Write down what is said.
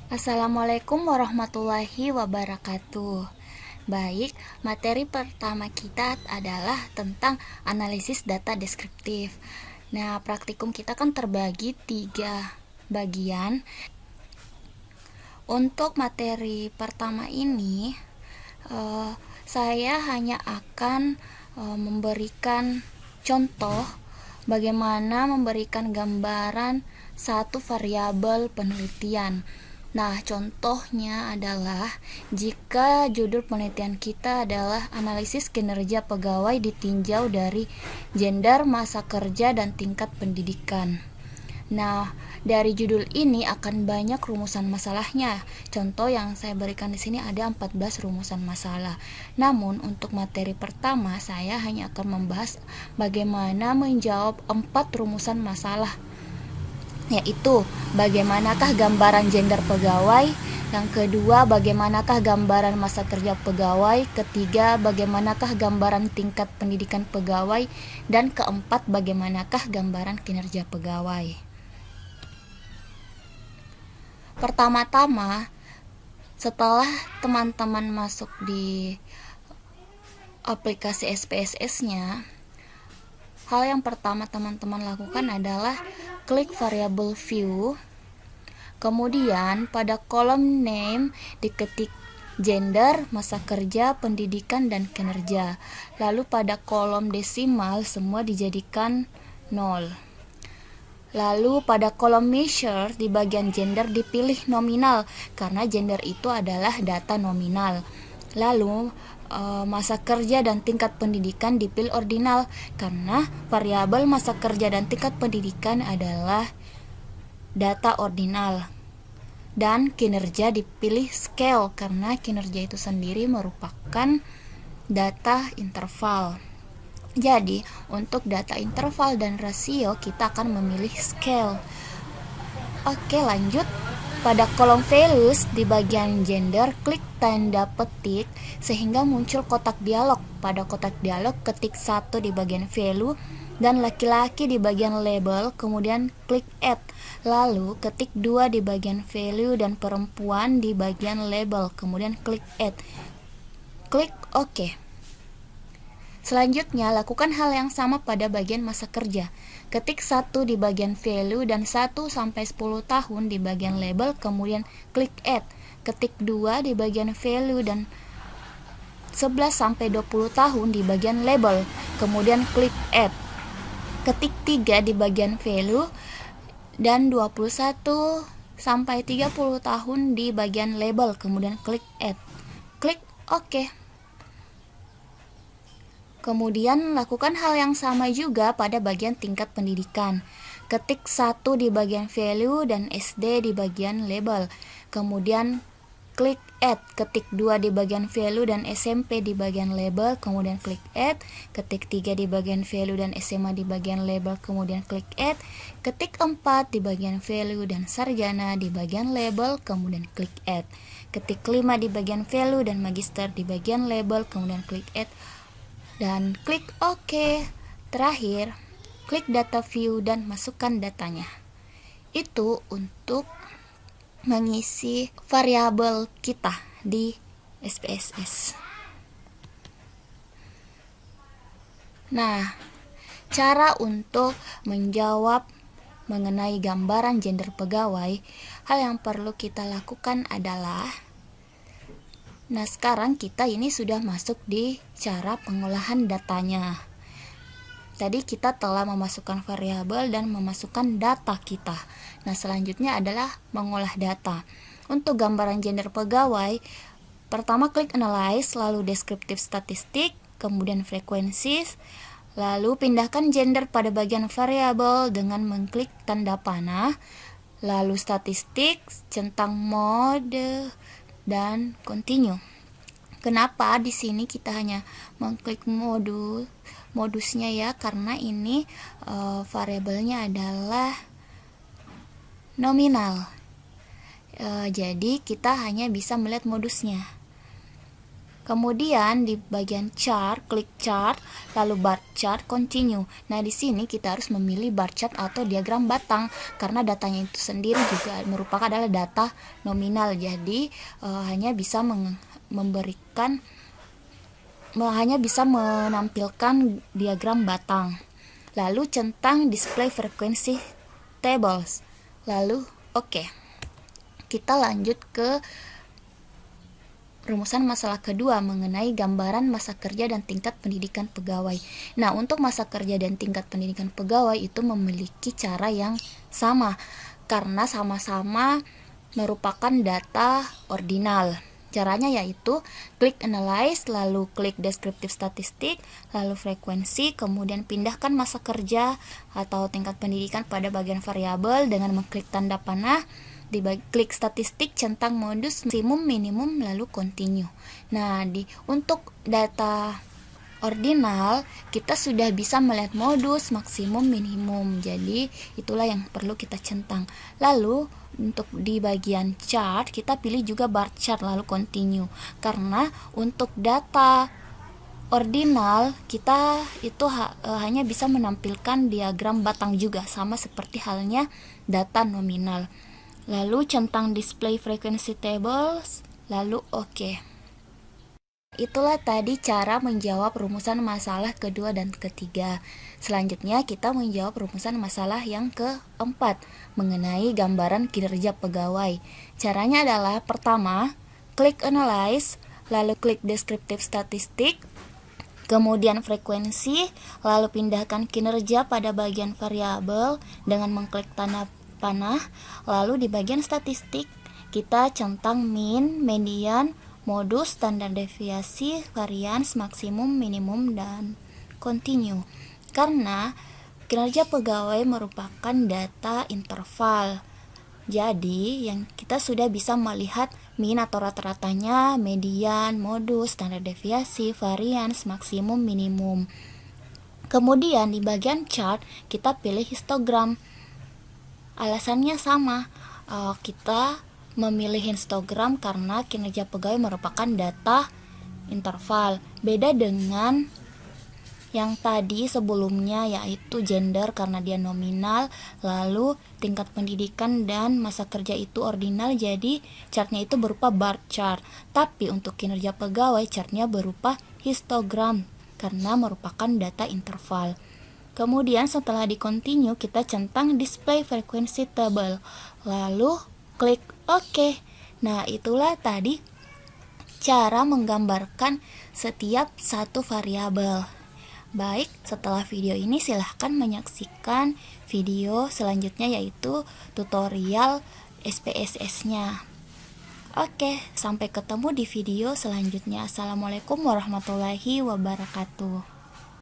Assalamualaikum warahmatullahi wabarakatuh. Baik, materi pertama kita adalah tentang analisis data deskriptif. Nah, praktikum kita kan terbagi 3 bagian. Untuk materi pertama ini, saya hanya akan memberikan contoh bagaimana memberikan gambaran satu variabel penelitian. Nah, contohnya adalah jika judul penelitian kita adalah analisis kinerja pegawai ditinjau dari gender, masa kerja, dan tingkat pendidikan. Nah, dari judul ini akan banyak rumusan masalahnya. Contoh yang saya berikan di sini ada 14 rumusan masalah. Namun, untuk materi pertama saya hanya akan membahas bagaimana menjawab 4 rumusan masalah, yaitu bagaimanakah gambaran gender pegawai, yang kedua bagaimanakah gambaran masa kerja pegawai, ketiga bagaimanakah gambaran tingkat pendidikan pegawai, dan keempat bagaimanakah gambaran kinerja pegawai. Pertama-tama, setelah teman-teman masuk di aplikasi SPSS-nya, hal yang pertama teman-teman lakukan adalah klik variable view. Kemudian pada kolom name diketik gender, masa kerja, pendidikan, dan kinerja. Lalu pada kolom desimal semua dijadikan 0. Lalu pada kolom measure di bagian gender dipilih nominal karena gender itu adalah data nominal. Lalu masa kerja dan tingkat pendidikan dipilih ordinal karena variabel masa kerja dan tingkat pendidikan adalah data ordinal. Dan kinerja dipilih scale karena kinerja itu sendiri merupakan data interval. Jadi, untuk data interval dan rasio kita akan memilih scale. Oke, lanjut. Pada kolom values di bagian gender, klik tanda petik sehingga muncul kotak dialog. Pada kotak dialog, ketik 1 di bagian value dan laki-laki di bagian label, kemudian klik add. Lalu ketik 2 di bagian value dan perempuan di bagian label, kemudian klik add. Klik OK. Selanjutnya, lakukan hal yang sama pada bagian masa kerja. Ketik 1 di bagian value dan 1 sampai 10 tahun di bagian label, kemudian klik add. Ketik 2 di bagian value dan 11 sampai 20 tahun di bagian label, kemudian klik add. Ketik 3 di bagian value dan 21 sampai 30 tahun di bagian label, kemudian klik add. Klik OK. Kemudian lakukan hal yang sama juga pada bagian tingkat pendidikan. Ketik 1 di bagian value dan SD di bagian label. Kemudian klik add. Ketik 2 di bagian value dan SMP di bagian label, kemudian klik add. Ketik 3 di bagian value dan SMA di bagian label, kemudian klik add. Ketik 4 di bagian value dan sarjana di bagian label, kemudian klik add. Ketik 5 di bagian value dan magister di bagian label, kemudian klik add. Dan klik OK. Terakhir, klik data view dan masukkan datanya. Itu untuk mengisi variabel kita di SPSS. Nah, cara untuk menjawab mengenai gambaran gender pegawai, hal yang perlu kita lakukan adalah, nah, sekarang kita ini sudah masuk di cara pengolahan datanya. Tadi kita telah memasukkan variabel dan memasukkan data kita. Nah, selanjutnya adalah mengolah data. Untuk gambaran gender pegawai, pertama klik analyze, lalu deskriptif statistik, kemudian frekuensi, lalu pindahkan gender pada bagian variabel dengan mengklik tanda panah, lalu statistik, centang mode, dan continue. Kenapa di sini kita hanya mengklik modusnya ya? Karena ini variabelnya adalah nominal. Jadi kita hanya bisa melihat modusnya. Kemudian di bagian chart, klik chart, lalu bar chart, continue. Nah, di sini kita harus memilih bar chart atau diagram batang karena datanya itu sendiri juga merupakan adalah data nominal. Jadi hanya bisa menampilkan diagram batang. Lalu centang display frequency tables. Lalu oke. Kita lanjut ke rumusan masalah kedua mengenai gambaran masa kerja dan tingkat pendidikan pegawai. Nah, untuk masa kerja dan tingkat pendidikan pegawai itu memiliki cara yang sama karena sama-sama merupakan data ordinal. Caranya yaitu klik analyze, lalu klik descriptive statistik, lalu frekuensi, kemudian pindahkan masa kerja atau tingkat pendidikan pada bagian variabel dengan mengklik tanda panah. Klik statistik, centang modus, maksimum, minimum, lalu continue. Nah, untuk data ordinal kita sudah bisa melihat modus, maksimum, minimum. Jadi itulah yang perlu kita centang. Lalu untuk di bagian chart kita pilih juga bar chart lalu continue. Karena untuk data ordinal kita itu hanya bisa menampilkan diagram batang juga, sama seperti halnya data nominal. Lalu centang display frequency tables, lalu oke. Itulah tadi cara menjawab rumusan masalah kedua dan ketiga. Selanjutnya kita menjawab rumusan masalah yang keempat mengenai gambaran kinerja pegawai. Caranya adalah pertama, klik analyze, lalu klik descriptive statistik, kemudian frekuensi, lalu pindahkan kinerja pada bagian variabel dengan mengklik tanda panah, lalu di bagian statistik kita centang min, median, modus, standar deviasi, varians, maksimum, minimum, dan continue. Karena kinerja pegawai merupakan data interval, jadi yang kita sudah bisa melihat min atau rata-ratanya, median, modus, standar deviasi, varians, maksimum, minimum. Kemudian di bagian chart kita pilih histogram. Alasannya sama, kita memilih histogram karena kinerja pegawai merupakan data interval. Beda dengan yang tadi sebelumnya yaitu gender karena dia nominal, lalu tingkat pendidikan dan masa kerja itu ordinal, jadi chartnya itu berupa bar chart. Tapi untuk kinerja pegawai chartnya berupa histogram karena merupakan data interval. Kemudian setelah di continue kita centang display frequency table, lalu klik OK. Nah, itulah tadi cara menggambarkan setiap satu variabel. Baik, setelah video ini silahkan menyaksikan video selanjutnya yaitu tutorial SPSS-nya. Oke, sampai ketemu di video selanjutnya. Assalamualaikum warahmatullahi wabarakatuh.